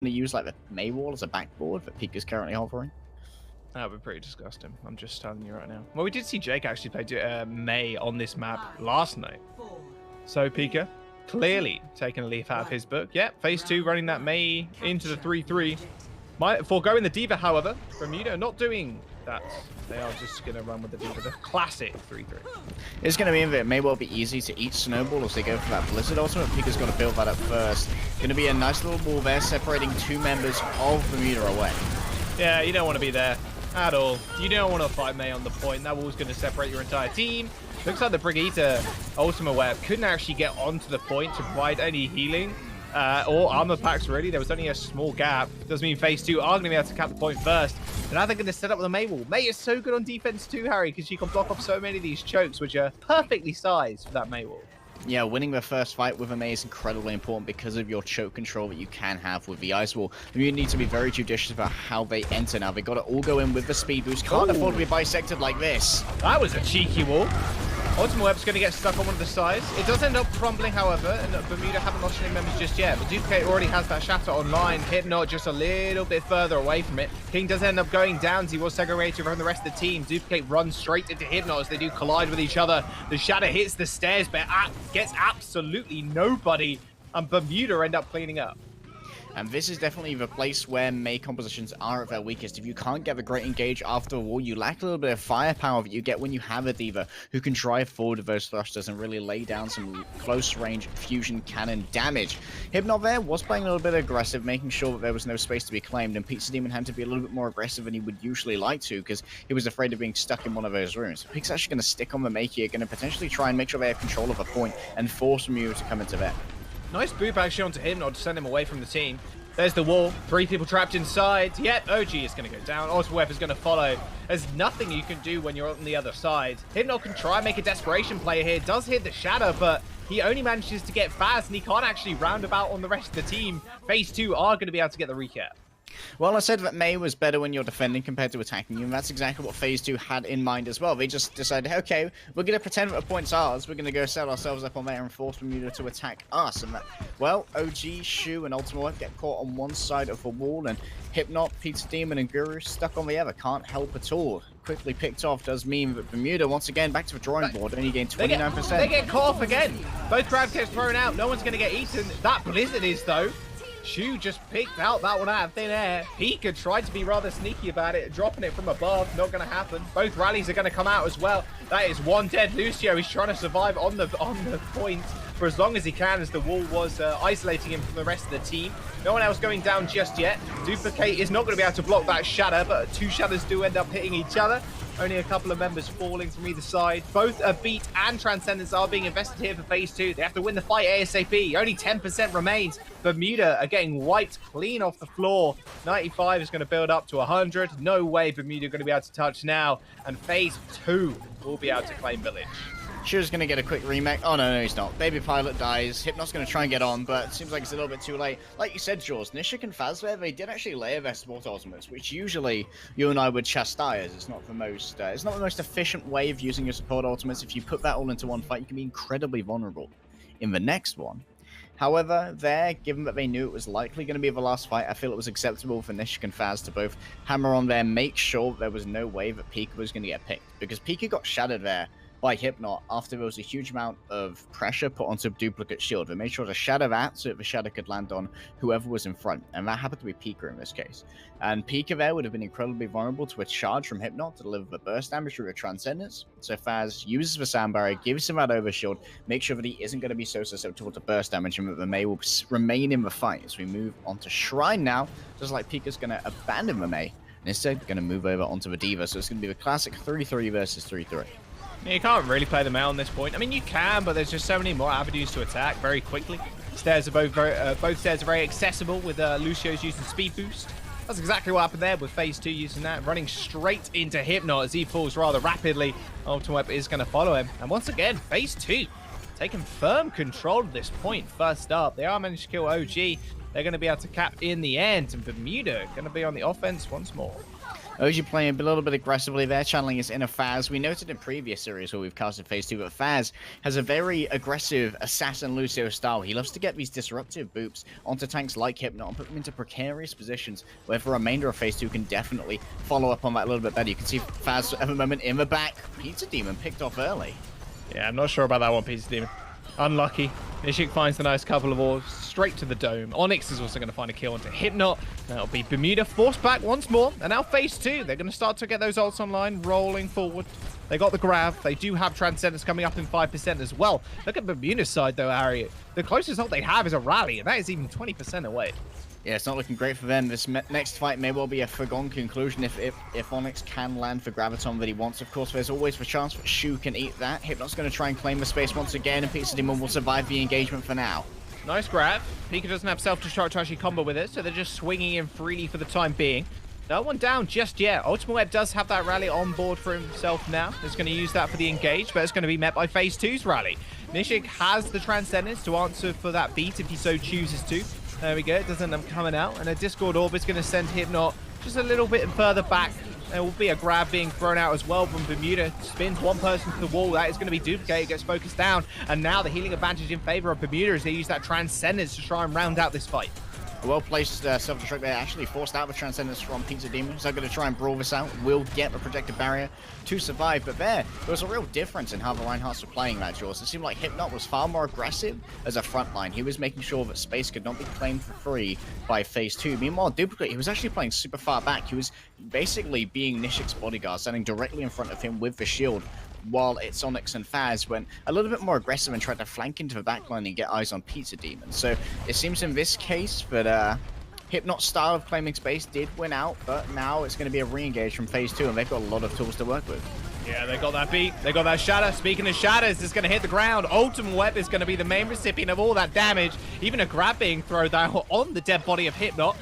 to use like the May wall as a backboard that Pika's currently hovering? That would be pretty disgusting. I'm just telling you right now. Well, we did see Jake actually play May on this map last night. So Pika clearly taking a leaf out of his book. Yeah, phase 2 running that May into the 3-3. Foregoing the D.Va, however, Bermuda not doing that. They are just going to run with the D.Va, the classic 3-3. It's going to mean that it may well be easy to eat Snowball as they go for that Blizzard ultimate. Pika's got to build that up first. Going to be a nice little wall there separating two members of Bermuda away. Yeah, you don't want to be there at all. You don't want to fight May on the point. That wall's going to separate your entire team. Looks like the Brigitte ultimate web couldn't actually get onto the point to provide any healing or armor packs, really. There was only a small gap. Doesn't mean phase 2 are going to be able to cap the point first. But now they're going to set up with the May wall. May is so good on defense too, Harry, because she can block off so many of these chokes, which are perfectly sized for that May wall. Yeah, winning the first fight with a May is incredibly important because of your choke control that you can have with the Ice Wall. You need to be very judicious about how they enter now. They've got to all go in with the speed boost. Can't afford to be bisected like this. That was a cheeky wall. Ultimate Web's going to get stuck on one of the sides. It does end up crumbling, however, and Bermuda haven't lost any members just yet. But Duplicate already has that Shatter online. Hypnot just a little bit further away from it. King does end up going down as he was segregated from the rest of the team. Duplicate runs straight into Hypnot as they do collide with each other. The Shatter hits the stairs, but gets absolutely nobody. And Bermuda end up cleaning up. And this is definitely the place where May compositions are at their weakest. If you can't get the great engage after a wall, you lack a little bit of firepower that you get when you have a D.Va who can drive forward with those thrusters and really lay down some close range fusion cannon damage. Hypnot there was playing a little bit aggressive, making sure that there was no space to be claimed, and Pizza Demon had to be a little bit more aggressive than he would usually like to because he was afraid of being stuck in one of those rooms. Pig's actually going to stick on the May here, going to potentially try and make sure they have control of a point and force Mew to come into there. Nice boop actually onto Hypnot to send him away from the team. There's the wall. 3 people trapped inside. Yep, OG is going to go down. Ultimate Web is going to follow. There's nothing you can do when you're on the other side. Hypnot can try and make a desperation play here. Does hit the Shadow, but he only manages to get fast, and he can't actually roundabout on the rest of the team. Phase 2 are going to be able to get the recap. Well, I said that May was better when you're defending compared to attacking you, and that's exactly what Phase 2 had in mind as well. They just decided, okay, we're going to pretend that the point's ours, we're going to go set ourselves up on there and force Bermuda to attack us. And that, well, OG, Shu, and Ultimate Web get caught on one side of the wall, and Hypnot, Pizza Demon, and Guru stuck on the other. Can't help at all. Quickly picked off does mean that Bermuda, once again, back to the drawing board, only gained 29%. They get caught off again. Both grab gets thrown out. No one's going to get eaten. That Blizzard is, though. Shu just picked out that one out of thin air. Pika tried to be rather sneaky about it, dropping it from above. Not going to happen. Both rallies are going to come out as well. That is one dead Lucio. He's trying to survive on the point for as long as he can, as the wall was isolating him from the rest of the team. No one else going down just yet. Duplicate is not going to be able to block that Shatter, but 2 Shatters do end up hitting each other. Only a couple of members falling from either side. Both Beat and Transcendence are being invested here for phase 2. They have to win the fight ASAP. Only 10% remains. Bermuda are getting wiped clean off the floor. 95 is going to build up to 100. No way Bermuda are going to be able to touch now. And phase 2 will be able to claim Village. Shu's going to get a quick remake. Oh, no, he's not. Baby Pilot dies. Hypnot's going to try and get on, but it seems like it's a little bit too late. Like you said, Jaws, Nishik and Fazbear, they did actually layer their support ultimates, which usually you and I would chastise. It's not the most efficient way of using your support ultimates. If you put that all into one fight, you can be incredibly vulnerable in the next one. However, given that they knew it was likely going to be the last fight, I feel it was acceptable for Nishik and Faz to both hammer on there, make sure there was no way that Pika was going to get picked, because Pika got shattered there by Hypnot after there was a huge amount of pressure put onto Duplicate Shield. They made sure to shatter that so that the shatter could land on whoever was in front, and that happened to be Pika in this case. And Pika there would have been incredibly vulnerable to a charge from Hypnot to deliver the burst damage through a Transcendence. So Faz uses the Sound Barrier, gives him that overshield, make sure that he isn't going to be so susceptible to burst damage, and that the May will remain in the fight. As we move on to Shrine now, just like Pika's going to abandon the May, and instead going to move over onto the D.Va. So it's going to be the classic 3-3 versus 3-3. Yeah, you can't really play them out on this point. I mean, you can, but there's just so many more avenues to attack very quickly. Stairs are both stairs are very accessible with Lucio's using speed boost. That's exactly what happened there with phase 2 using that, running straight into Hypnot as he falls rather rapidly. Ultimate Web is going to follow him. And once again, phase 2 taking firm control of this point. First up, they are managed to kill OG. They're going to be able to cap in the end, and Bermuda going to be on the offense once more. OG playing a little bit aggressively there, channeling his inner Faz. We noted in previous series where we've casted phase 2, but Faz has a very aggressive Assassin Lucio style. He loves to get these disruptive boops onto tanks like Hypnot and put them into precarious positions where the remainder of phase 2 can definitely follow up on that a little bit better. You can see Faz at the moment in the back. Pizza Demon picked off early. Yeah, I'm not sure about that one, Pizza Demon. Unlucky. Nishik finds the nice couple of ores straight to the dome. Onyx is also going to find a kill onto Hypnot. That'll be Bermuda forced back once more. And now phase 2. They're going to start to get those ults online, rolling forward. They got the grab. They do have Transcendence coming up in 5% as well. Look at Bermuda's side, though, Harry. The closest ult they have is a rally, and that is even 20% away. Yeah, it's not looking great for them. This next fight may well be a foregone conclusion if Onyx can land the Graviton that he wants. Of course, there's always the chance that Shu can eat that. Hypnot's going to try and claim the space once again, and Pizza Demon will survive the engagement for now. Nice grab. Pika doesn't have self-destruct to actually combo with it, so they're just swinging in freely for the time being. No one down just yet. Ultimate Web does have that rally on board for himself now. He's going to use that for the engage, but it's going to be met by phase 2's rally. Nishik has the Transcendence to answer for that beat if he so chooses to. There we go. It doesn't end up coming out. And a Discord Orb is going to send Hypnot just a little bit further back. There will be a grab being thrown out as well from Bermuda. Spins one person to the wall. That is going to be duplicated. Gets focused down. And now the healing advantage in favor of Bermuda as they use that Transcendence to try and round out this fight. A well-placed self-destruct there, actually forced out the Transcendence from Pizza Demon. So going to try and brawl this out. Will get the projected barrier to survive. But there was a real difference in how the Reinhardts were playing that, Jaws. It seemed like Hypnot was far more aggressive as a front line. He was making sure that space could not be claimed for free by phase 2. Meanwhile, Duplicate, he was actually playing super far back. He was basically being Nishik's bodyguard, standing directly in front of him with the shield, while it's Onyx and Faz went a little bit more aggressive and tried to flank into the backline and get eyes on Pizza Demon. So it seems in this case that Hypnot's style of claiming space did win out, but now it's going to be a re-engage from phase 2, and they've got a lot of tools to work with. Yeah, they got that beat. They got that shatter. Speaking of shatters, it's going to hit the ground. Ultimate Web is going to be the main recipient of all that damage. Even a grab being thrown down on the dead body of Hypnot.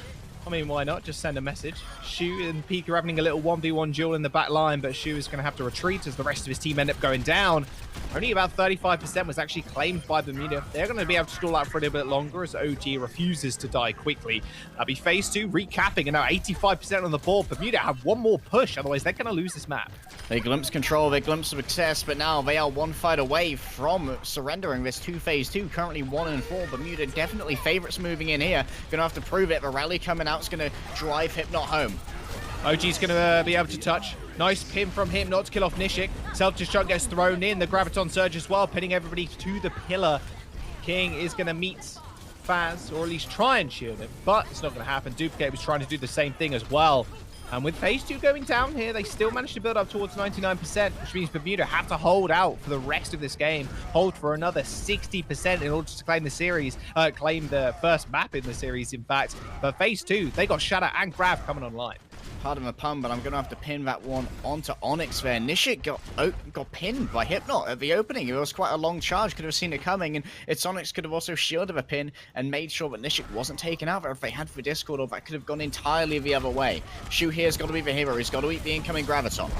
I mean, why not? Just send a message. Shu and Pika are having a little 1v1 duel in the back line, but Shu is going to have to retreat as the rest of his team end up going down. Only about 35% was actually claimed by Bermuda. They're going to be able to stall out for a little bit longer as OG refuses to die quickly. That'll be phase 2 recapping, and now 85% on the board. Bermuda have one more push, otherwise they're going to lose this map. They glimpse control, they glimpse success, but now they are one fight away from surrendering this to phase 2. Currently 1 and 4. Bermuda definitely favorites moving in here. Gonna have to prove it. The rally coming out is gonna drive Hypnot home. OG's gonna be able to touch. Nice pin from Hypnot to kill off Nishik. Self-destruct gets thrown in. The Graviton Surge as well, pinning everybody to the pillar. King is gonna meet Faz, or at least try and shield him, but it's not gonna happen. Duplicate was trying to do the same thing as well. And with phase 2 going down here, they still managed to build up towards 99%, which means Bermuda have to hold out for the rest of this game, hold for another 60% in order to claim the series, claim the first map in the series, in fact. But phase 2, they got Shatter and Grab coming online. Pardon the pun, but I'm going to have to pin that one onto Onyx there. Nishik got pinned by Hypnot at the opening. It was quite a long charge. Could have seen it coming, and its Onyx could have also shielded a pin and made sure that Nishik wasn't taken out there if they had for Discord, or that could have gone entirely the other way. Shu here's got to be the hero. He's got to eat the incoming Graviton.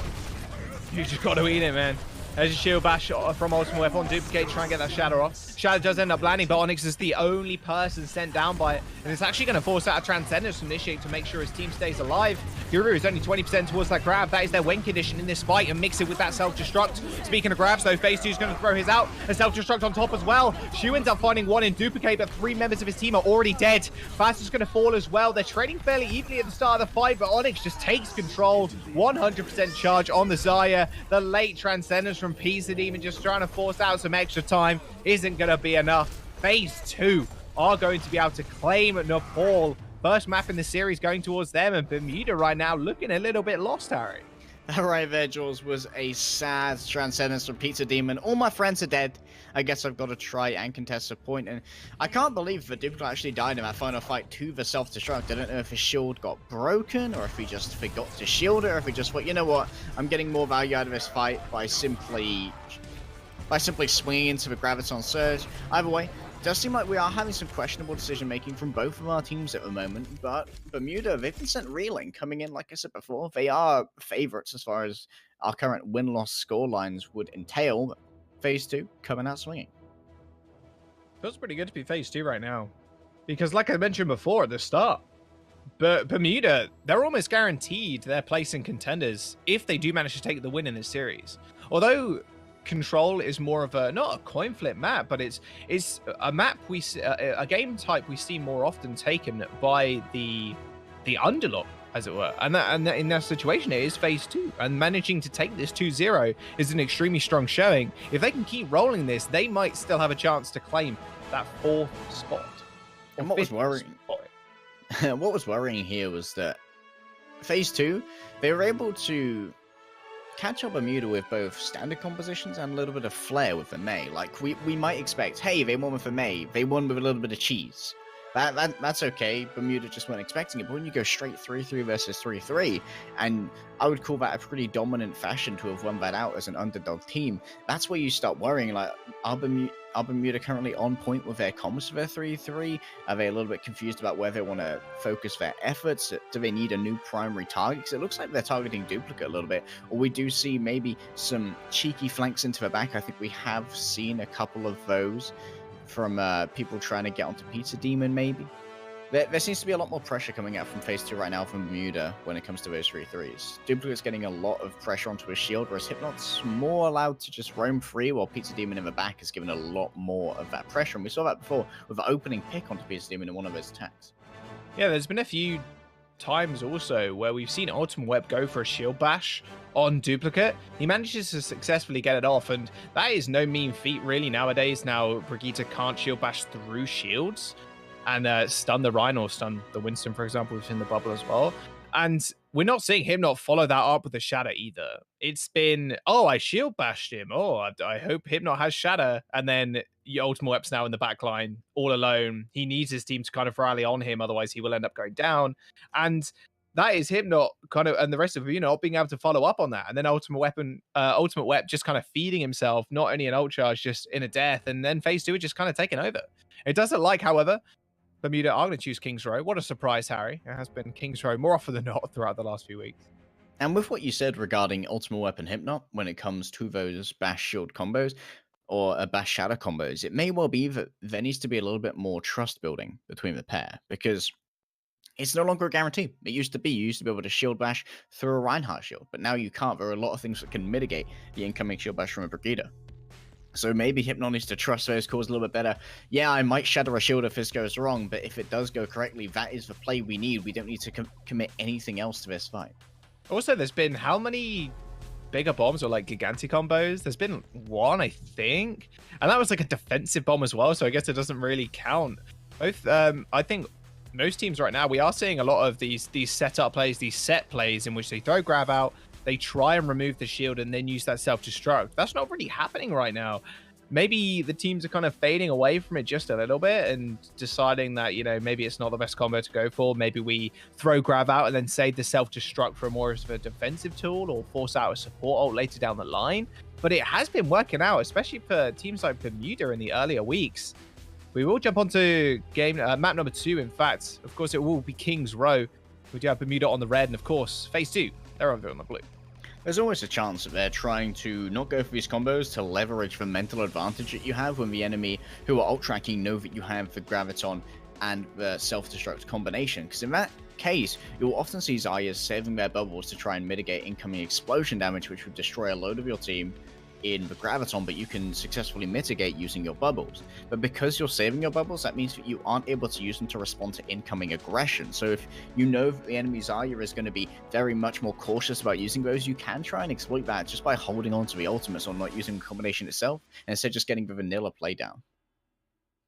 You just got to eat it, man. There's a shield bash from Ultimate Weapon. Duplicate, try and get that Shadow off. Shadow does end up landing, but Onyx is the only person sent down by it. And it's actually going to force out a Transcendence from Nishik to make sure his team stays alive. Guru is only 20% towards that grab. That is their win condition in this fight, and mix it with that self-destruct. Speaking of grabs, though, phase 2 is going to throw his out. A self-destruct on top as well. Shu ends up finding one in Duplicate, but 3 members of his team are already dead. Fast is going to fall as well. They're trading fairly evenly at the start of the fight, but Onyx just takes control. 100% charge on the Zarya. The late Transcendence from Pizza Demon just trying to force out some extra time isn't going to be enough. Phase 2 are going to be able to claim Nepal. First map in the series going towards them, and Bermuda right now looking a little bit lost, Harry. That right there, Jules, was a sad Transcendence from Pizza Demon. All my friends are dead. I guess I've got to try and contest a point. And I can't believe that Duplicate actually died in that final fight to the self-destruct. I don't know if his shield got broken, or if he just forgot to shield it, or if he just thought, you know what, I'm getting more value out of this fight by simply swinging into the Graviton Surge. Either way, it does seem like we are having some questionable decision-making from both of our teams at the moment, but Bermuda, they've been sent reeling coming in, like I said before. They are favorites as far as our current win-loss score lines would entail. Phase 2 coming out swinging. Feels pretty good to be phase 2 right now, because like I mentioned before at the start, But Bermuda, they're almost guaranteed their place in Contenders if they do manage to take the win in this series. Although Control is more of a, not a coin flip map, but it's a map a game type we see more often taken by the underdog, as it were. And in that situation, it is phase 2. And managing to take this 2-0 is an extremely strong showing. If they can keep rolling this, they might still have a chance to claim that 4th spot. And what was worrying? What was worrying here was that phase 2, they were able to catch up Bermuda with both standard compositions and a little bit of flair with the May. Like, we might expect, hey, they won with the May, they won with a little bit of cheese. That's okay. Bermuda just weren't expecting it. But when you go straight 3-3 versus 3-3, and I would call that a pretty dominant fashion to have won that out as an underdog team, that's where you start worrying, like, are Bermuda currently on point with their comms for their 3-3? Are they a little bit confused about where they want to focus their efforts? Do they need a new primary target? Because it looks like they're targeting Duplicate a little bit. Or we do see maybe some cheeky flanks into the back. I think we have seen a couple of those from people trying to get onto Pizza Demon, maybe. There seems to be a lot more pressure coming out from phase 2 right now from Bermuda when it comes to those 3-3s. Duplicate's getting a lot of pressure onto his shield, whereas Hypnot's more allowed to just roam free, while Pizza Demon in the back is given a lot more of that pressure. And we saw that before with the opening pick onto Pizza Demon in one of his attacks. Yeah, there's been a few times also where we've seen Ultimate Web go for a shield bash on Duplicate. He manages to successfully get it off, and that is no mean feat really nowadays. Now Brigitte can't shield bash through shields and stun the Rhino or stun the Winston, for example, within the bubble as well. And we're not seeing him not follow that up with the Shatter either. It's been, oh, I shield bashed him. Oh, I hope Hypnot has Shatter. And then Ultimate Web's now in the back line all alone. He needs his team to kind of rally on him, otherwise he will end up going down. And that is Hypnot kind of, and the rest of you not being able to follow up on that. And then Ultimate Web just kind of feeding himself, not only in ult charge, just in a death. And then phase 2 is just kind of taken over. It doesn't like, however, Bermuda are going to choose King's Row. What a surprise, Harry. It has been King's Row more often than not throughout the last few weeks. And with what you said regarding Ultimate Weapon Hypnot, when it comes to those Bash Shield combos, or a Bash Shadow combos, it may well be that there needs to be a little bit more trust building between the pair, because it's no longer a guarantee. It used to be, you used to be able to Shield Bash through a Reinhardt shield, but now you can't. There are a lot of things that can mitigate the incoming Shield Bash from a Brigitte. So maybe Hypnot needs to trust those calls a little bit better. Yeah, I might shatter a shield if this goes wrong, but if it does go correctly, that is the play we need. We don't need to commit anything else to this fight. Also, there's been how many bigger bombs or like Giganti combos? There's been one, I think. And that was like a defensive bomb as well, so I guess it doesn't really count. Both, I think most teams right now, we are seeing a lot of these setup plays, these set plays in which they throw grab out, they try and remove the shield and then use that self-destruct. That's not really happening right now. Maybe the teams are kind of fading away from it just a little bit and deciding that, you know, maybe it's not the best combo to go for. Maybe we throw grab out and then save the self-destruct for more of a defensive tool or force out a support ult later down the line. But it has been working out, especially for teams like Bermuda in the earlier weeks. We will jump onto game map number 2. In fact, of course, it will be King's Row. We do have Bermuda on the red, and of course, phase 2, they're on the blue. There's always a chance that they're trying to not go for these combos to leverage the mental advantage that you have when the enemy who are ult tracking know that you have the Graviton and the self-destruct combination. Because in that case, you'll often see Zaya's saving their bubbles to try and mitigate incoming explosion damage, which would destroy a load of your team in the Graviton, but you can successfully mitigate using your bubbles. But because you're saving your bubbles, that means that you aren't able to use them to respond to incoming aggression. So if you know that the enemy Zarya is going to be very much more cautious about using those, you can try and exploit that just by holding on to the ultimates or not using the combination itself, and instead just getting the vanilla play down.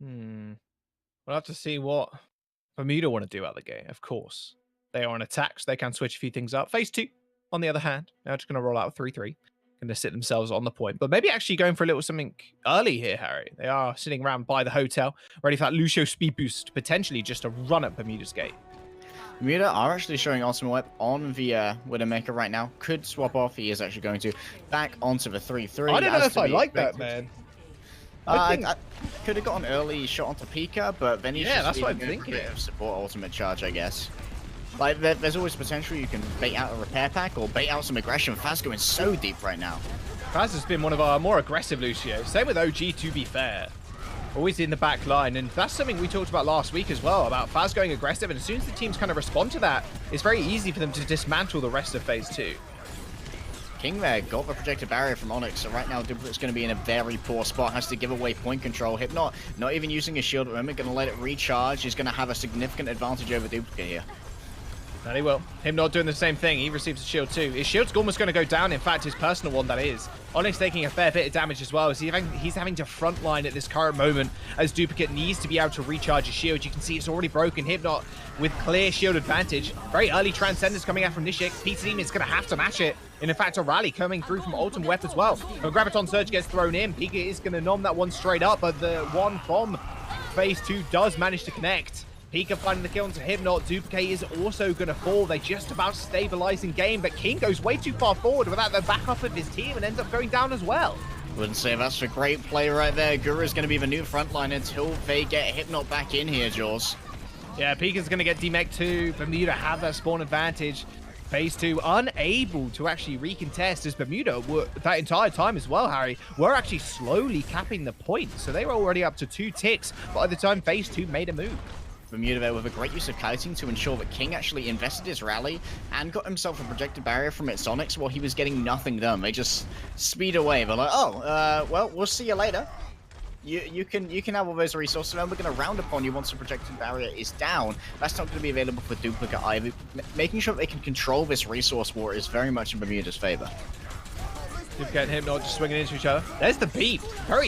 We'll have to see what Bermuda want to do out of the game, of course. They are on attack, so they can switch a few things up. Phase 2, on the other hand, they're just going to roll out 3-3. Going to sit themselves on the point, but maybe actually going for a little something early here, Harry. They are sitting around by the hotel, ready for that Lucio speed boost, potentially just to run at Bermuda's gate. Bermuda are actually showing Ultimate Web on the Widowmaker right now. Could swap off. He is actually going to back onto the 3-3. I don't know if I like that, man. I could have got an early shot onto Pika, but then he's that's what I'm thinking. A bit of support ultimate charge, I guess. Like, there's always potential you can bait out a repair pack or bait out some aggression. Faz going so deep right now. Faz has been one of our more aggressive Lucios. Same with OG, to be fair. always in the back line, and that's something we talked about last week as well, about Faz going aggressive, and as soon as the teams kind of respond to that, it's very easy for them to dismantle the rest of phase 2. King there got the projected barrier from Onyx, so right now Duplicate's going to be in a very poor spot, has to give away point control. Hypnot not even using his shield at the moment, going to let it recharge. He's going to have a significant advantage over Duplicate here. And he will. Him not doing the same thing. He receives a shield too. His shield's almost going to go down. In fact, his personal one, that is. Onyx taking a fair bit of damage as well. As he's having to frontline at this current moment as Duplicate needs to be able to recharge his shield. You can see it's already broken. Hypnot with clear shield advantage. Very early Transcendence coming out from Nishik. Pizza Team is going to have to match it. And in fact, a rally coming through from Ultimate Web as well. When Graviton Surge gets thrown in, Pika is going to nom that one straight up, but the one from phase 2 does manage to connect. Pika finding the kill into Hypnot. Duplicate is also going to fall. They just about stabilize in game, but King goes way too far forward without the backup of his team and ends up going down as well. Wouldn't say that's a great play right there. Guru is going to be the new frontline until they get Hypnot back in here, Jaws. Yeah, Pika's going to get demech too. Bermuda have that spawn advantage. Phase 2 unable to actually recontest as Bermuda were that entire time as well, Harry. We're actually slowly capping the point. So they were already up to 2 ticks by the time Phase 2 made a move. Bermuda there with a great use of kiting to ensure that King actually invested his rally and got himself a projected barrier from its Onyx while he was getting nothing done. They just speed away. They're like, oh, well, we'll see you later. You can have all those resources, and we're going to round upon you once the projected barrier is down. That's not going to be available for Duplicate either. Making sure that they can control this resource war is very much in Bermuda's favor. Duplicate and Hypnot just swinging into each other. There's the beat.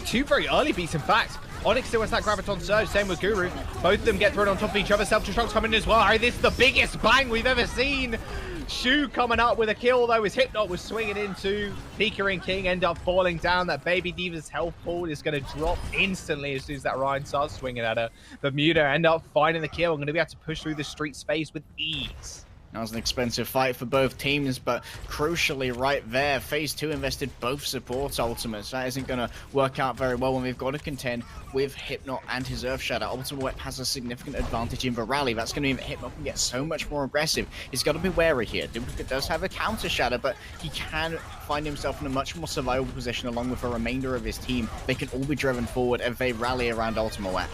Two very early beats, in fact. Onyx still has that Graviton Surge, same with Guru. Both of them get thrown on top of each other. Self-destruct's coming in as well. This is the biggest bang we've ever seen. Shu coming up with a kill, though, as Hypnot was swinging into. Pika and King end up falling down. That Baby Diva's health pool is going to drop instantly as soon as that Ryan starts swinging at her. Bermuda end up finding the kill. I'm going to be able to push through the street space with ease. That was an expensive fight for both teams, but crucially right there, Phase 2 invested both support ultimates. That isn't going to work out very well when we've got to contend with Hypnot and his Earth Shatter. Ultimate Web has a significant advantage in the rally. That's going to mean that Hypnot can get so much more aggressive. He's got to be wary here. Duplicate does have a counter Shatter, but he can find himself in a much more survivable position along with the remainder of his team. They can all be driven forward if they rally around Ultimate Web.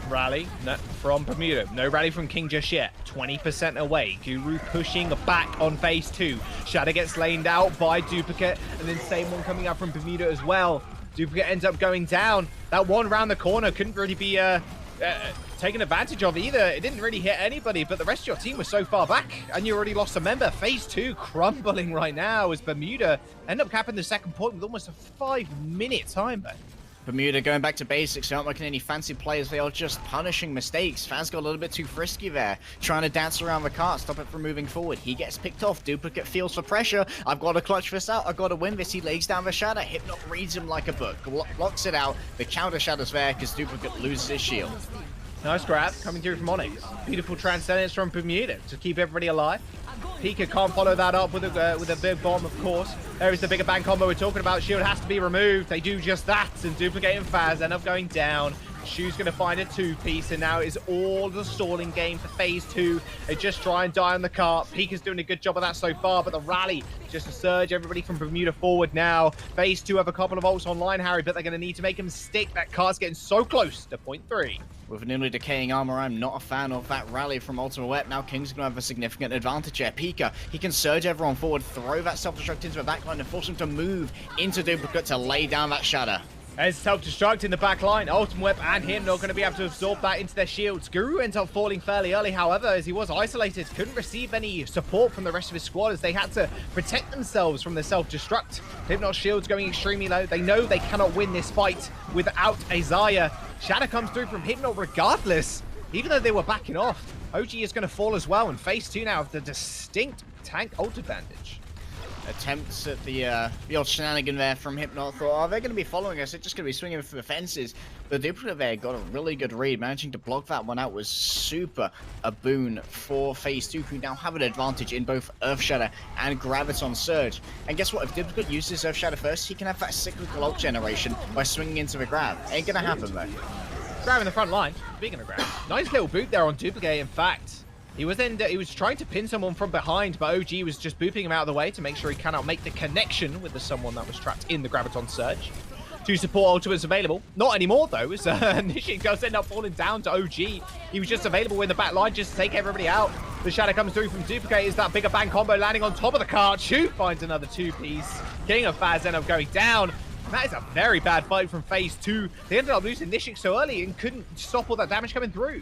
Rally from Bermuda. No rally from King just yet. 20% away. Guru pushing back on phase 2. Shadow gets laned out by Duplicate, and then same one coming out from Bermuda as well. Duplicate ends up going down. That one round the corner couldn't really be taken advantage of either. It didn't really hit anybody, but the rest of your team was so far back, and you already lost a member. Phase 2 crumbling right now as Bermuda end up capping the second point with almost a 5-minute time back. Bermuda going back to basics. They aren't looking any fancy players. They are just punishing mistakes. Faz got a little bit too frisky there, trying to dance around the cart, stop it from moving forward. He gets picked off. Duplicate feels the pressure. I've got to clutch this out. I've got to win this. He lays down the shadow. Hypnot reads him like a book. Locks it out. The counter shadow's there because Duplicate loses his shield. Nice grab coming through from Onyx. Beautiful Transcendence from Bermuda to keep everybody alive. Pika can't follow that up with a big bomb, of course. There is the bigger bang combo we're talking about. Shield has to be removed. They do just that, and Duplicate and Faz end up going down. Shu's going to find a 2-piece, and now is all the stalling game for phase 2. They just try and die on the cart. Pika's doing a good job of that so far, but the rally, just a surge. Everybody from Bermuda forward now. Phase 2 have a couple of ults online, Harry, but they're going to need to make him stick. That cart's getting so close to point 3. With nearly decaying armor, I'm not a fan of that rally from Ultimate Web. Now King's going to have a significant advantage here. Pika, he can surge everyone forward, throw that self-destruct into the backline, and force him to move into Duplicate to lay down that shadow. As self-destruct in the back line, Ultimate Web and him not going to be able to absorb that into their shields. Guru ends up falling fairly early, however, as he was isolated. Couldn't receive any support from the rest of his squad as they had to protect themselves from the self-destruct. Hypnot's shield's going extremely low. They know they cannot win this fight without Isaiah. Shadow comes through from Hypnot regardless, even though they were backing off. OG is going to fall as well, and phase 2 now have the distinct tank ult advantage. Attempts at the old shenanigan there from Hypnot. Thought, oh, they're going to be following us. They're just going to be swinging for the fences. But Duplicate there got a really good read. Managing to block that one out was super a boon for phase 2, who now have an advantage in both Earth Shatter and Graviton Surge. And guess what? If Duplicate uses Earth Shatter first, he can have that cyclical ult generation by swinging into the grab. Ain't going to happen, though. Grab in the front line. Speaking of grab, nice little boot there on Duplicate, in fact. He was trying to pin someone from behind, but OG was just booping him out of the way to make sure he cannot make the connection with the someone that was trapped in the Graviton Surge. 2 support ultimates available. Not anymore, though, as Nishik does end up falling down to OG. He was just available in the back line just to take everybody out. The shadow comes through from Duplicate. Is that bigger bang combo landing on top of the cart? Chu finds another 2-piece. King of Faz end up going down. And that is a very bad fight from phase 2. They ended up losing Nishik so early and couldn't stop all that damage coming through.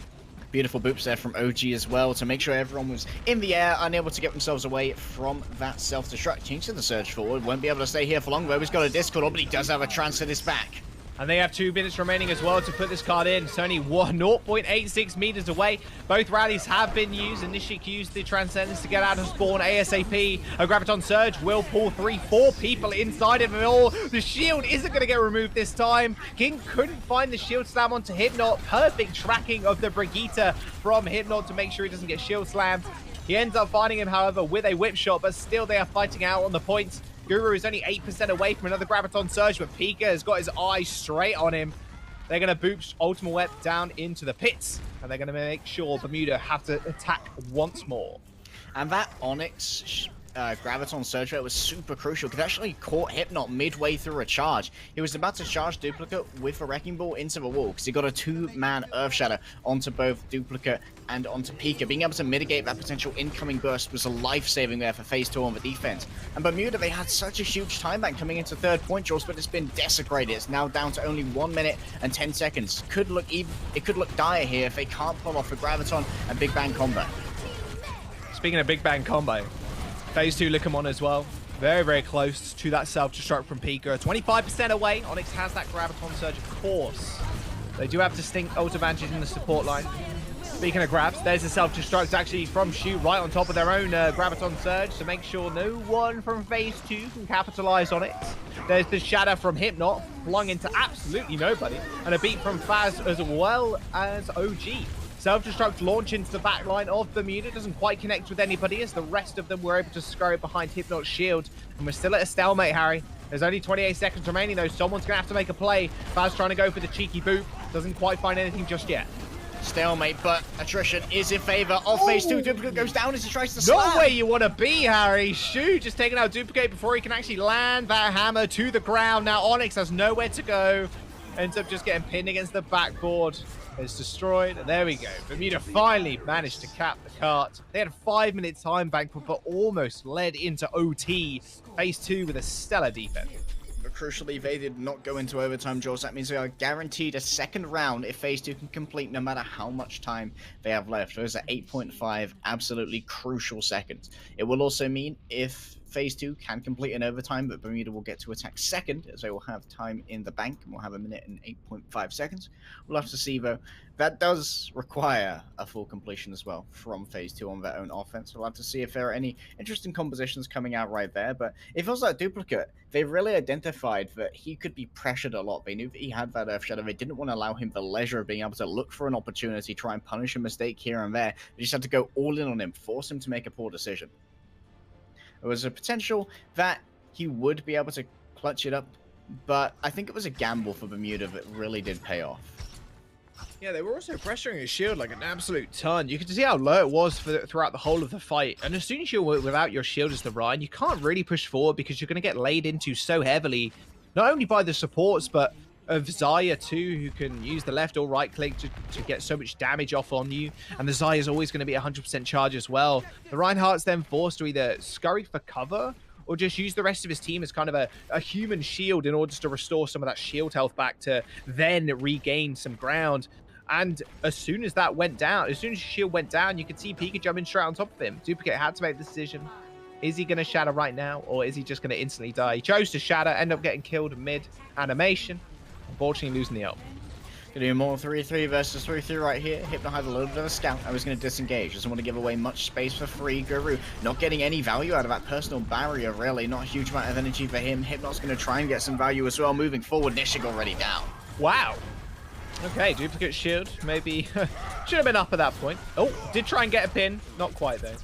Beautiful boops there from OG as well to make sure everyone was in the air, unable to get themselves away from that self-destruct. Changing the surge forward, won't be able to stay here for long though. He's got a Discord, but he does have a transfer this back. And they have 2 minutes remaining as well to put this card in. It's only 0.86 meters away. Both rallies have been used, and Nishik used the Transcendence to get out of spawn ASAP. A Graviton Surge will pull 3-4 people inside of it all. The shield isn't going to get removed this time. King couldn't find the shield slam onto Hypnot. Perfect tracking of the Brigitte from Hypnot to make sure he doesn't get shield slammed. He ends up finding him, however, with a whip shot, but still they are fighting out on the points. Guru is only 8% away from another Graviton Surge, but Pika has got his eyes straight on him. They're going to boot Ultimate Web down into the pits, and they're going to make sure Bermuda have to attack once more. And that Onyx Graviton Surge rate was super crucial because it actually caught Hypnot midway through a charge. He was about to charge Duplicate with a Wrecking Ball into the wall because he got a 2-man Earth Shadow onto both Duplicate and onto Pika. Being able to mitigate that potential incoming burst was a life-saving there for phase 2 on the defense. And Bermuda, they had such a huge time bank coming into third point, Jules, but it's been desecrated. It's now down to only 1 minute and 10 seconds. It could look dire here if they can't pull off a Graviton and Big Bang combo. Speaking of Big Bang combo, phase 2 Lickamon as well. Very, very close to that self-destruct from Pika. 25% away. Onyx has that Graviton Surge, of course. They do have distinct ult advantage in the support line. Speaking of grabs, there's a self-destruct actually from Shu right on top of their own Graviton Surge to make sure no one from phase 2 can capitalize on it. There's the shadow from Hypnot flung into absolutely nobody, and a beat from Faz as well as OG. Self-destruct launch into the back line of Bermuda doesn't quite connect with anybody as the rest of them were able to scurry behind Hypnot's shield. And we're still at a stalemate, Harry. There's only 28 seconds remaining though. Someone's going to have to make a play. Faz trying to go for the cheeky boot. Doesn't quite find anything just yet. Stalemate, but attrition is in favor of phase 2. Duplicate goes down as he tries to slam. Not where you want to be, Harry. Shu just taking out Duplicate before he can actually land that hammer to the ground. Now Onyx has nowhere to go. Ends up just getting pinned against the backboard. It's destroyed. There we go. Bermuda finally managed to cap the cart. They had a 5-minute time bank, but almost led into OT. Phase 2 with a stellar defense. But crucially, they did not go into overtime, Jules. That means they are guaranteed a second round if phase 2 can complete no matter how much time they have left. Those are 8.5 absolutely crucial seconds. It will also mean if phase 2 can complete in overtime, but Bermuda will get to attack second as they will have time in the bank and will have 1 minute and 8.5 seconds. We'll have to see though. That does require a full completion as well from phase 2 on their own offense. We'll have to see if there are any interesting compositions coming out right there, but it feels like Duplicate, they really identified that he could be pressured a lot. They knew that he had that Earth Shadow. They didn't want to allow him the leisure of being able to look for an opportunity, try and punish a mistake here and there. They just had to go all in on him, force him to make a poor decision. There was a potential that he would be able to clutch it up, but I think it was a gamble for Bermuda that really did pay off. Yeah, they were also pressuring his shield like an absolute ton. You could see how low it was throughout the whole of the fight. And as soon as you're without your shield as the Ryan, you can't really push forward because you're going to get laid into so heavily, not only by the supports, but of Xayah too, who can use the left or right click to get so much damage off on you. And the Xayah is always going to be 100% charge as well. The Reinhardt's then forced to either scurry for cover or just use the rest of his team as kind of a human shield in order to restore some of that shield health back to then regain some ground. And as soon as that went down, as soon as his shield went down, you could see Pika jumping straight on top of him. Duplicate had to make the decision. Is he going to shatter right now, or is he just going to instantly die? He chose to shatter, end up getting killed mid-animation. Unfortunately, losing the ult. Gonna do more 3-3 versus 3-3 right here. Hypno had a little bit of a scout. I was gonna disengage. Doesn't want to give away much space for free. Guru not getting any value out of that personal barrier, really. Not a huge amount of energy for him. Hypno's gonna try and get some value as well. Moving forward, Nishik already down. Wow. Okay, Duplicate shield. Maybe should have been up at that point. Oh, did try and get a pin. Not quite, though.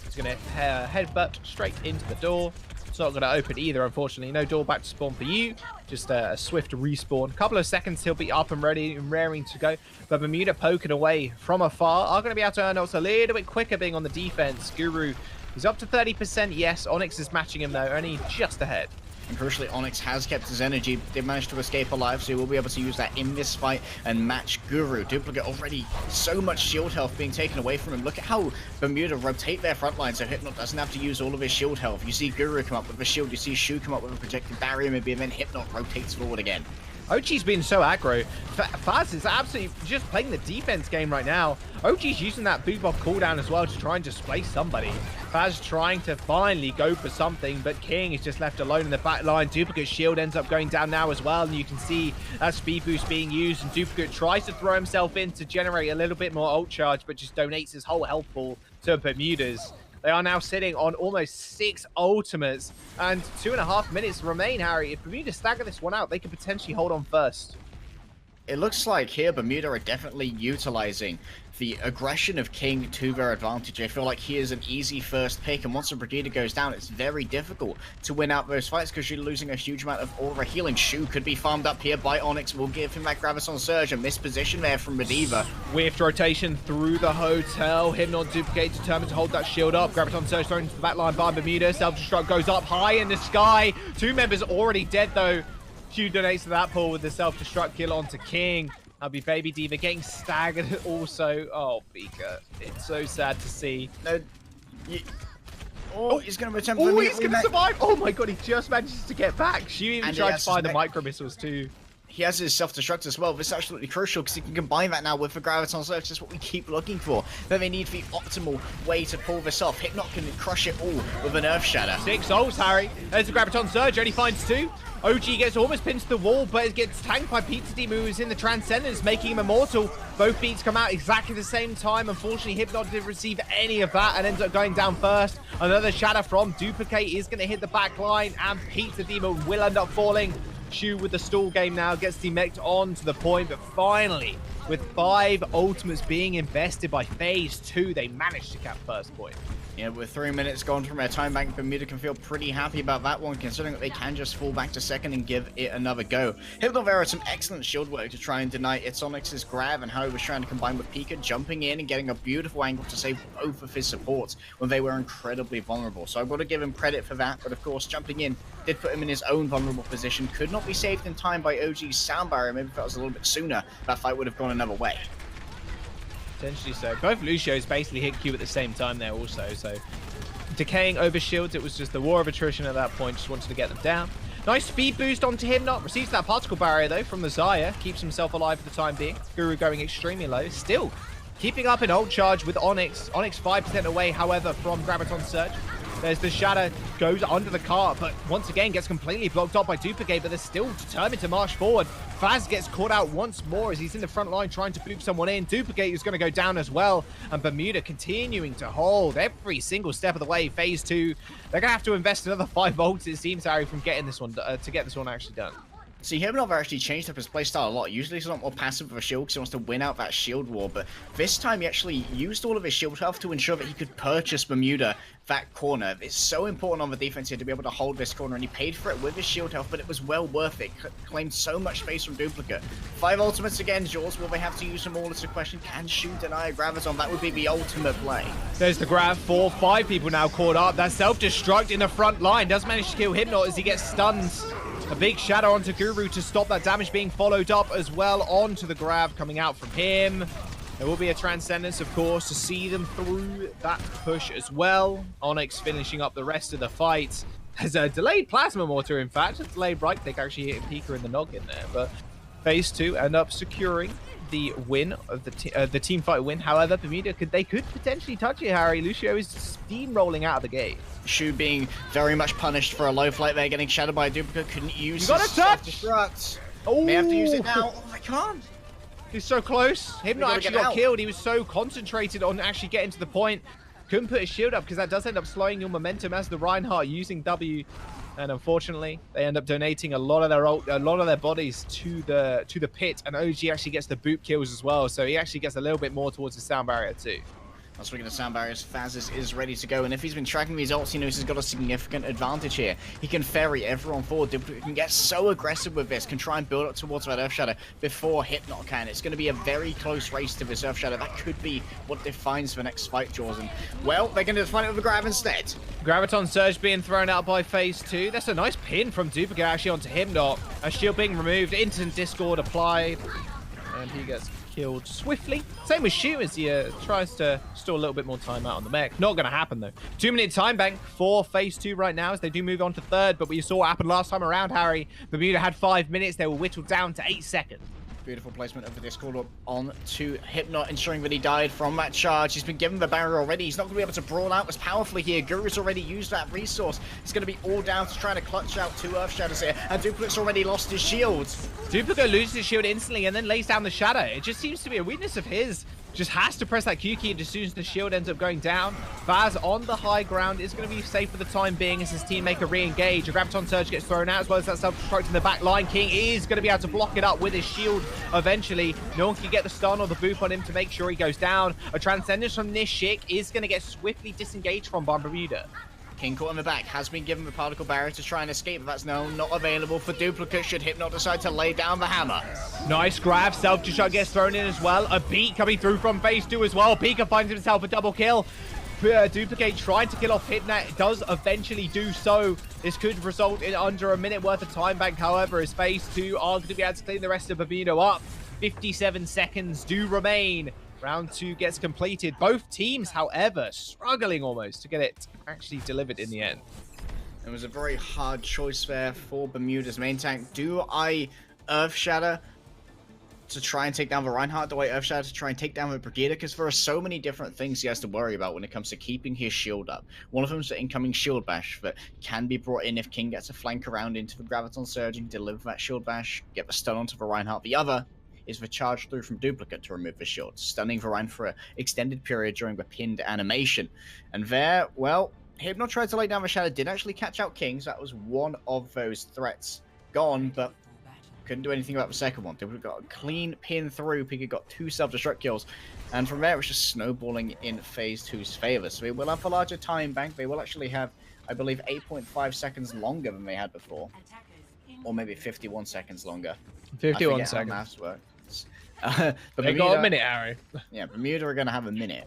He's gonna headbutt straight into the door. It's not going to open either, unfortunately. No door back to spawn for you. Just a swift respawn. A couple of seconds, he'll be up and ready and raring to go. But Bermuda poking away from afar are going to be able to earn ults a little bit quicker being on the defense. Guru is up to 30%. Yes, Onyx is matching him, though. Only just ahead. And crucially, Onyx has kept his energy. They managed to escape alive, so he will be able to use that in this fight and match Guru. Duplicate already so much shield health being taken away from him. Look at how Bermuda rotate their front line, so Hypnot doesn't have to use all of his shield health. You see Guru come up with a shield, you see Shu come up with a projected barrier maybe, and then Hypnot rotates forward again. OG's been so aggro. Faz is absolutely just playing the defense game right now. OG's using that boot off cooldown as well to try and displace somebody. Faz trying to finally go for something, but King is just left alone in the back line. Duplicate shield ends up going down now as well, and you can see that speed boost being used, and Duplicate tries to throw himself in to generate a little bit more ult charge, but just donates his whole health pool to Bermuda's. They are now sitting on almost 6 ultimates, and 2.5 minutes remain, Harry. If Bermuda stagger this one out, they could potentially hold on first. It looks like here Bermuda are definitely utilizing the aggression of King to their advantage. I feel like he is an easy first pick, and once the Brigida goes down, it's very difficult to win out those fights because you're losing a huge amount of aura healing. Shu could be farmed up here by Onyx. Will give him that Graviton Surge, and misposition there from Medivh. Swift rotation through the hotel. Hypnot Duplicate determined to hold that shield up. Graviton Surge thrown into the back line by Bermuda. Self-destruct goes up high in the sky. 2 members already dead though. Shu donates to that pool with the self-destruct kill onto King. That'll be Baby Diva getting staggered also. Oh, Beaker. It's so sad to see. No. He's going to attempt Oh, he's going to survive. Oh my god, he just manages to get back. Shu even tried to fire the micro missiles too. He has his self-destruct as well. This is absolutely crucial because he can combine that now with the Graviton Surge. That's what we keep looking for. But they need the optimal way to pull this off. Hypnot can crush it all with an Earth Shatter. 6 ults, Harry. There's the Graviton Surge. Only finds 2. OG gets almost pinned to the wall, but it gets tanked by Pizza D, who is in the Transcendence, making him immortal. Both beats come out exactly the same time. Unfortunately, Hypnot didn't receive any of that and ends up going down first. Another shatter from Duplicate is going to hit the back line, and Pizza Demon will end up falling. Shu with the stall game now gets demeched on to the point, but finally, with 5 ultimates being invested by Phase 2, they managed to cap first point. Yeah, with 3 minutes gone from their time bank, Bermuda can feel pretty happy about that one, considering that they can just fall back to second and give it another go. Hypnovera had some excellent shield work to try and deny its Onyx's grab, and how he was trying to combine with Pika, jumping in and getting a beautiful angle to save both of his supports when they were incredibly vulnerable. So I've got to give him credit for that, but of course, jumping in did put him in his own vulnerable position. Could not be saved in time by OG's sound barrier. Maybe if that was a little bit sooner, that fight would have gone another way. Potentially so. Both Lucios basically hit Q at the same time there also, so decaying over shields. It was just the war of attrition at that point. Just wanted to get them down. Nice speed boost onto Hypnot. Receives that particle barrier though from the Zaya. Keeps himself alive for the time being. Guru going extremely low. Still keeping up an ult charge with Onyx. Onyx 5% away, however, from Graviton Surge. There's the shatter, goes under the cart, but once again gets completely blocked up by Duplicate, but they're still determined to march forward. Faz gets caught out once more as he's in the front line trying to boop someone in. Duplicate is going to go down as well, and Bermuda continuing to hold every single step of the way. Phase 2, they're going to have to invest another 5 volts, it seems, Harry, from getting this one to get this one actually done. See, Hypnov actually changed up his playstyle a lot. Usually he's a lot more passive with a shield because he wants to win out that shield war, but this time he actually used all of his shield health to ensure that he could purchase Bermuda that corner. It's so important on the defense here to be able to hold this corner, and he paid for it with his shield health, but it was well worth it. Claimed so much space from Duplicate. 5 ultimates again, Jaws. Will they have to use them all? It's a question. Can Shu deny a Graviton? That would be the ultimate play. There's the grab. 4, 5 people now caught up. That self-destruct in the front line does manage to kill Hypnot as he gets stunned. A big shadow onto Guru to stop that damage being followed up as well onto the grab coming out from him. There will be a Transcendence, of course, to see them through that push as well. Onyx finishing up the rest of the fight. There's a delayed Plasma Mortar, in fact. A delayed right click actually hit Pika in the noggin there. But Phase 2 end up securing the win of the team fight win. However, Bermuda could potentially touch it, Harry. Lucio is steamrolling out of the gate. Shu being very much punished for a low flight there, getting shattered by a Duplicate. Couldn't use you got his a touch. self-destruct. May have to use it now. Oh, I can't. He's so close. Hypnot actually got killed. He was so concentrated on actually getting to the point. Couldn't put his shield up because that does end up slowing your momentum as the Reinhardt using W. And unfortunately, they end up donating a lot of their bodies to the pit, and OG actually gets the boot kills as well. So he actually gets a little bit more towards the sound barrier too. That's swinging the sound barriers. Faz is ready to go, and if he's been tracking these ults, he knows he's got a significant advantage here. He can ferry everyone forward. He can get so aggressive with this, can try and build up towards that Earth Shadow before Hypnot can. It's going to be a very close race to this Earth Shadow. That could be what defines the next fight, Jaws. And, well, they're going to fight it with a grab instead. Graviton Surge being thrown out by Phase 2. That's a nice pin from Duplicate actually onto Hypnot. A shield being removed, instant Discord applied, and he gets killed swiftly. Same with Shoot as he tries to store a little bit more time out on the mech. Not going to happen though. 2-minute time bank for Phase 2 right now as they do move on to third, but we saw what happened last time around, Harry. Bermuda had 5 minutes. They were whittled down to 8 seconds. Beautiful placement of the Discord up on to Hypnot, ensuring that he died from that charge. He's been given the barrier already. He's not going to be able to brawl out as powerfully here. Guru's already used that resource. It's going to be all down to trying to clutch out 2 Earth Shadows here. And Duplicate's already lost his shield. Duplicate loses his shield instantly and then lays down the shadow. It just seems to be a weakness of his. Just has to press that Q key as soon as the shield ends up going down. Baz on the high ground is going to be safe for the time being as his teammaker re-engage. A Graviton Surge gets thrown out as well as that self-destruct in the back line. King is going to be able to block it up with his shield eventually. No one can get the stun or the boop on him to make sure he goes down. A Transcendence from Nishik is going to get swiftly disengaged from Bermuda. King caught in the back, has been given the particle barrier to try and escape, but that's now not available for Duplicate should Hypnot decide to lay down the hammer. Nice grab, self-destruct gets thrown in as well. A beat coming through from Phase 2 as well. Pika finds himself a double kill. Duplicate trying to kill off Hypnot, does eventually do so. This could result in under a minute worth of time bank, however, as Phase 2 are going to be able to clean the rest of Bermuda up. 57 seconds do remain. Round 2 gets completed. Both teams, however, struggling almost to get it actually delivered in the end. It was a very hard choice there for Bermuda's main tank. Do I Earth Shatter to try and take down the Reinhardt? Do I Earth Shatter to try and take down the Brigida? Because there are so many different things he has to worry about when it comes to keeping his shield up. One of them is the incoming shield bash that can be brought in if King gets a flank around into the Graviton Surge and deliver that shield bash, get the stun onto the Reinhardt. The other is the charge through from Duplicate to remove the shield, stunning Varine for an extended period during the pinned animation. And there, well, Hypnot tried to lay down the shadow, did actually catch out Kings. That was one of those threats gone, but couldn't do anything about the second one. Duplicate got a clean pin through. Pika got 2 self-destruct kills, and from there it was just snowballing in Phase 2's favor. So they will have a larger time bank. They will actually have, I believe, 8.5 seconds longer than they had before, or maybe 51 seconds longer. 51 seconds. How maths works. But they got a minute, Harry. Yeah, Bermuda are going to have a minute.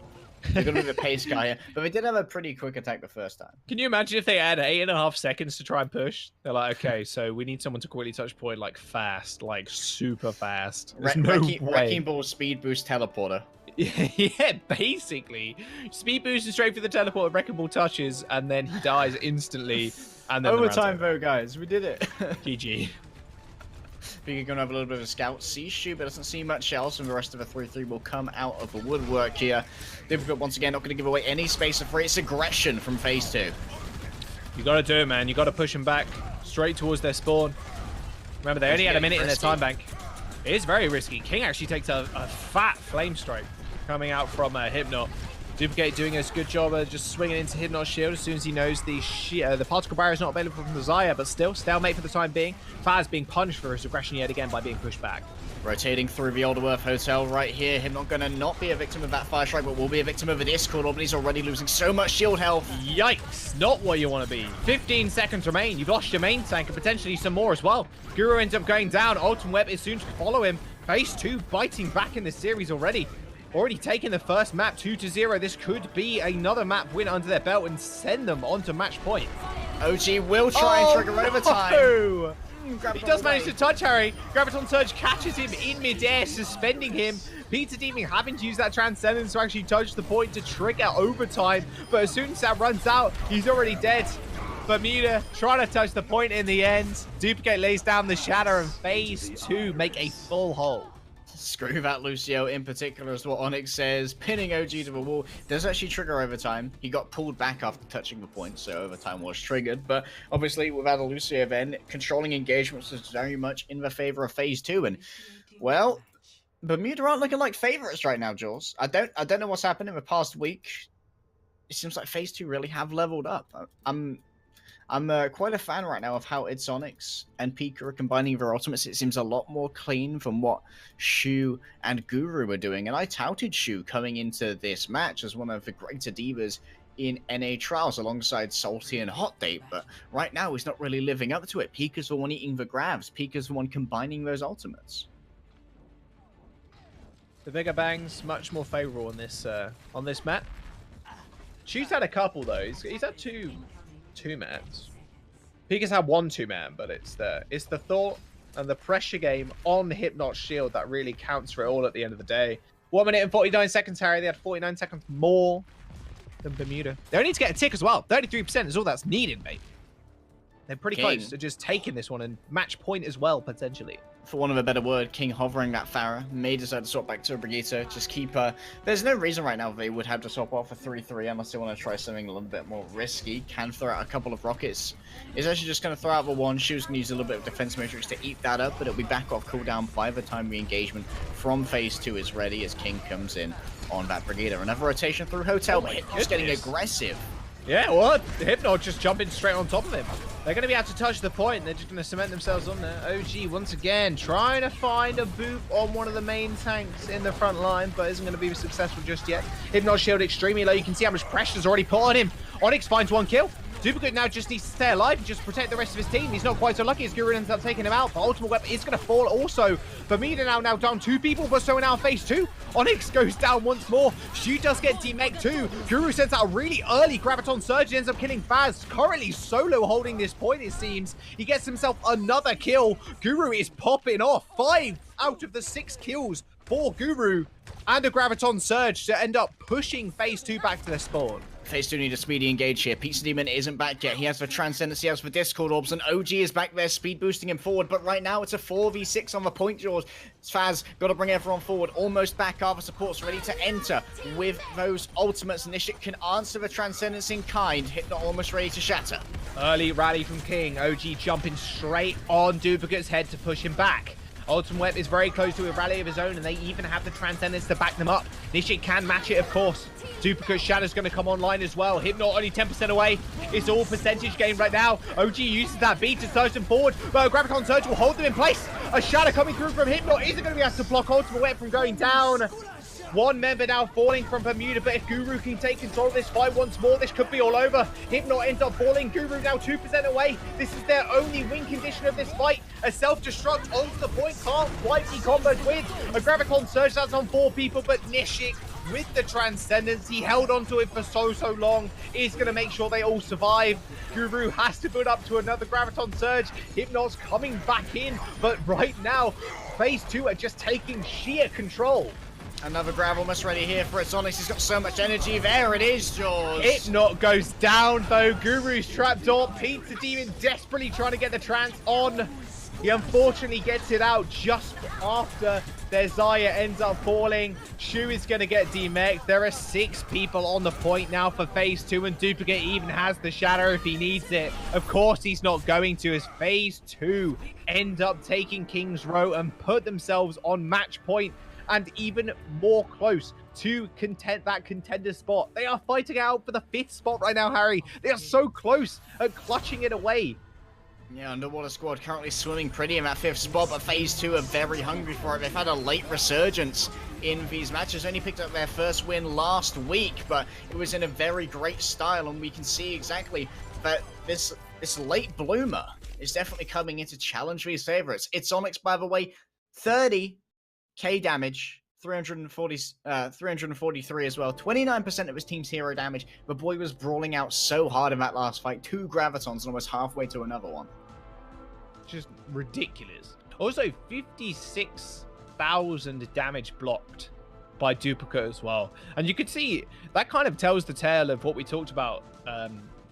They're going to be the pace guy here, but they did have a pretty quick attack the first time. Can you imagine if they had 8.5 seconds to try and push? They're like, okay, so we need someone to quickly touch point, like fast, like super fast. Wrecking Ball speed boost teleporter. Yeah, basically. Speed boosting straight through the teleport, Wrecking Ball touches, and then he dies instantly. And then overtime though, guys. We did it. GG. We're going to have a little bit of a scout. Sees Shoot, but doesn't see much else, and the rest of the 3-3 will come out of the woodwork here. Difficult once again, not going to give away any space for its aggression from Phase 2. You got to do it, man. You got to push them back straight towards their spawn. Remember, they only had a minute in their time bank. It is very risky. King actually takes a fat flame strike coming out from Hypnot. Duplicate doing a good job of just swinging into Hypnot's shield as soon as he knows the particle barrier is not available from the Xayah, but still, stalemate for the time being. Faz being punished for his aggression yet again by being pushed back. Rotating through the Old Earth Hotel right here. Hypnot going to not be a victim of that fire strike, but will be a victim of a Discord orb, but he's already losing so much shield health. Yikes, not what you want to be. 15 seconds remain. You've lost your main tank and potentially some more as well. Guru ends up going down. Ultimate Web is soon to follow him. Phase 2 biting back in the series already. Already taken the first map 2-0. This could be another map win under their belt and send them on to match point. OG will try and trigger overtime. No! He does manage to touch Harry. Graviton Surge catches him in midair, suspending him. Peter Deeming having to use that Transcendence to actually touch the point to trigger overtime. But as soon as that runs out, he's already dead. Bermuda trying to touch the point in the end. Duplicate lays down the shadow and Phase 2 make a full hold. Screw that, Lucio, in particular, is what Onyx says. Pinning OG to the wall does actually trigger overtime. He got pulled back after touching the point, so overtime was triggered. But obviously, without a Lucio then, controlling engagements is very much in the favor of Phase 2. And, well, Bermuda aren't looking like favorites right now, Jules. I don't know what's happened in the past week. It seems like Phase 2 really have leveled up. I'm I'm quite a fan right now of how Onyx and Pika are combining their ultimates. It seems a lot more clean from what Shu and Guru were doing. And I touted Shu coming into this match as one of the greater divas in NA Trials alongside Salty and Hot Date. But right now, he's not really living up to it. Pika's the one eating the grabs. Pika's the one combining those ultimates. The bigger bangs, much more favorable on this map. Shu's had a couple, though. He's had two-mans. Pika's had one two-man, but it's the thought and the pressure game on Hypnot's shield that really counts for it all at the end of the day. 1 minute and 49 seconds, Harry. They had 49 seconds more than Bermuda. They only need to get a tick as well. 33% is all that's needed, mate. They're pretty close to just taking this one and match point as well, potentially. For want of a better word, King hovering that Pharah may decide to swap back to a Brigitte. Just keep her. There's no reason right now they would have to swap off a 3-3 unless they want to try something a little bit more risky. Can throw out a couple of rockets. Is actually just going to throw out the one. She was going to use a little bit of defense matrix to eat that up, but it'll be back off cooldown by the time the engagement from phase 2 is ready as King comes in on that Brigitte. Another rotation through Hotel, but Hypnot's getting aggressive. Yeah, what? Hypno just jumping straight on top of him. They're going to be able to touch the point. They're just going to cement themselves on there. OG, once again, trying to find a boop on one of the main tanks in the front line, but isn't going to be successful just yet. Hypno's shield extremely low. You can see how much pressure's already put on him. Onyx finds one kill. Duplicate now just needs to stay alive and just protect the rest of his team. He's not quite so lucky as Guru ends up taking him out. The ultimate weapon is going to fall also. Bermuda now down 2 people, but so now phase 2. Onyx goes down once more. Shu does get demech too. Guru sends out a really early Graviton Surge and ends up killing Faz. Currently solo holding this point, it seems. He gets himself another kill. Guru is popping off. 5 out of the 6 kills for Guru. And a Graviton Surge to end up pushing phase 2 back to their spawn. Phase 2 need a speedy engage here. Pizza Demon isn't back yet. He has the Transcendence, he has the Discord Orbs, and OG is back there speed boosting him forward. But right now it's a 4v6 on the point, Jaws. Faz got to bring everyone forward. Almost back. Other supports ready to enter with those ultimates. Nishik can answer the Transcendence in kind. Hypno almost ready to shatter. Early rally from King. OG jumping straight on Duplicate's head to push him back. Ultimate Web is very close to a rally of his own, and they even have the Transcendence to back them up. Nishik can match it, of course. Duplicate Shadow's going to come online as well. Hypno only 10% away. It's all percentage game right now. OG uses that beat to surge them forward, but a Graviton Surge will hold them in place. A Shadow coming through from Hypno isn't going to be able to block Ultimate Web from going down. One member now falling from Bermuda, but if Guru can take control of this fight once more, this could be all over. Hypno ends up falling. Guru now 2% away. This is their only win condition of this fight. A self-destruct onto the point can't quite be comboed with. A Graviton Surge that's on 4 people, but Nishik with the Transcendence, he held onto it for so long, is going to make sure they all survive. Guru has to build up to another Graviton Surge. Hypno's coming back in, but right now, phase 2 are just taking sheer control. Another grab almost ready here for Onyx. He's got so much energy. There it is, Jaws. Hypno goes down, though. Guru's trapped on. Pizza Demon desperately trying to get the trance on. He unfortunately gets it out just after their Zaya ends up falling. Shu is going to get demech. There are 6 people on the point now for phase 2, and Duplicate even has the Shadow if he needs it. Of course he's not going to, as phase 2 end up taking King's Row and put themselves on match point and even more close to that contender spot. They are fighting out for the 5th spot right now, Harry. They are so close at clutching it away. Yeah, Underwater Squad currently swimming pretty in that 5th spot, but phase 2 are very hungry for it. They've had a late resurgence in these matches. Only picked up their first win last week, but it was in a very great style, and we can see exactly that this late bloomer is definitely coming into challenge these favorites. Onyx, by the way, 30k damage, 343 as well. 29% of his team's hero damage. The boy was brawling out so hard in that last fight. 2 Gravitons and almost halfway to another one. Just ridiculous. Also, 56,000 damage blocked by Duplicate as well. And you could see that kind of tells the tale of what we talked about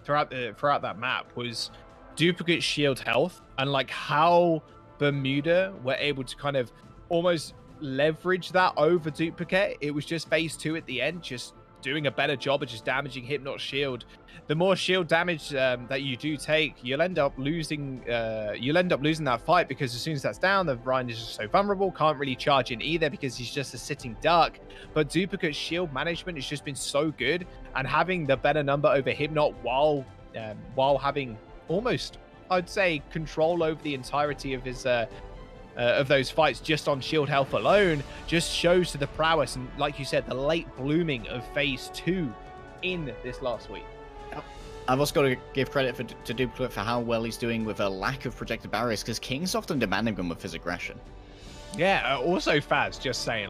throughout that map, was Duplicate shield health, and like how Bermuda were able to kind of almost leverage that over Duplicate. It was just phase 2 at the end, just doing a better job of just damaging Hypnot's shield. The more shield damage that you do take, you'll end up losing that fight, because as soon as that's down, the Ryan is just so vulnerable, can't really charge in either because he's just a sitting duck. But Duplicate's shield management has just been so good, and having the better number over Hypnot while while having almost, I'd say, control over the entirety of his of those fights just on shield health alone, just shows to the prowess and, like you said, the late blooming of phase 2 in this last week. I've also got to give credit to Duplicate for how well he's doing with a lack of projected barriers, because King's often demanding them with his aggression. Yeah, also Faz, just saying.